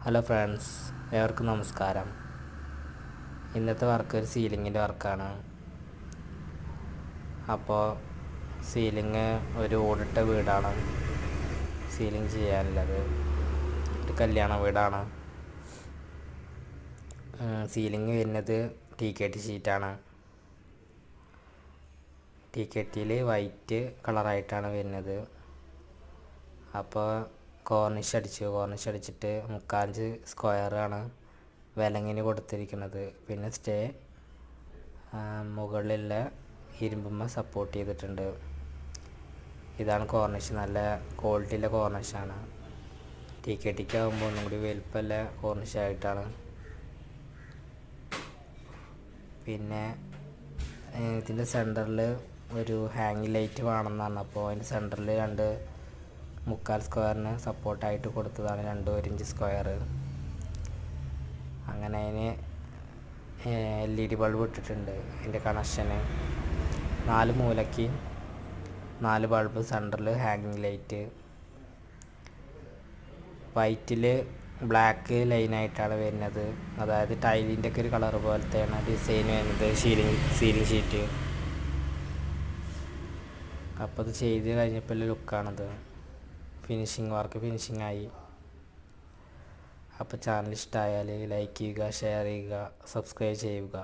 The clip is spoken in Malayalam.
ഹലോ ഫ്രണ്ട്സ്, ഏവർക്കും നമസ്കാരം. ഇന്നത്തെ വർക്ക് ഒരു സീലിങ്ങിൻ്റെ വർക്കാണ്. അപ്പോൾ സീലിങ് ഒരു ഓടിട്ട വീടാണ് സീലിംഗ് ചെയ്യാനുള്ളത്. ഒരു കല്യാണ വീടാണ്. സീലിംഗ് വരുന്നത് TKT ഷീറ്റാണ്. TKTയിൽ വൈറ്റ് കളറായിട്ടാണ് വരുന്നത്. അപ്പോൾ കോർണിഷ് അടിച്ചിട്ട് 3/4 സ്ക്വയറാണ് വിലങ്ങിന് കൊടുത്തിരിക്കുന്നത്. പിന്നെ സ്റ്റേ മുകളിലുള്ള ഇരുമ്പുമ്മ സപ്പോർട്ട് ചെയ്തിട്ടുണ്ട്. ഇതാണ് കോർണിഷ്. നല്ല ക്വാളിറ്റിയുള്ള കോർണിഷാണ്. TKTക്ക് ആകുമ്പോൾ ഒന്നും കൂടി വലുപ്പമുള്ള കോർണിഷായിട്ടാണ്. പിന്നെ ഇതിൻ്റെ സെൻറ്ററിൽ ഒരു ഹാങ്ങിങ് ലൈറ്റ് വേണമെന്നാണ്. അപ്പോൾ അതിൻ്റെ സെൻറ്ററിൽ 2.25 സ്ക്വയറിന് സപ്പോർട്ടായിട്ട് കൊടുത്തതാണ് 1 ഇഞ്ച് സ്ക്വയർ. അങ്ങനെ അതിന് LED ബൾബ് ഇട്ടിട്ടുണ്ട്. അതിൻ്റെ കണക്ഷന് 4 മൂലയ്ക്ക് 4 ബൾബ്, സെൻറ്ററിൽ ഹാങ്ങിങ് ലൈറ്റ്. വൈറ്റിൽ ബ്ലാക്ക് ലൈനായിട്ടാണ് വരുന്നത്. അതായത് ടൈലിൻ്റെ ഒക്കെ ഒരു കളർ പോലത്തെയാണ് ഡിസൈൻ വരുന്നത് സീലിംഗ് ഷീറ്റ്. അപ്പോൾ അത് ചെയ്ത് കഴിഞ്ഞപ്പോൾ ലുക്കാണത്. ഫിനിഷിംഗ് ആയി. അപ്പോൾ ചാനൽ ഇഷ്ടമായാൽ ലൈക്ക് ചെയ്യുക, ഷെയർ ചെയ്യുക, സബ്സ്ക്രൈബ് ചെയ്യുക.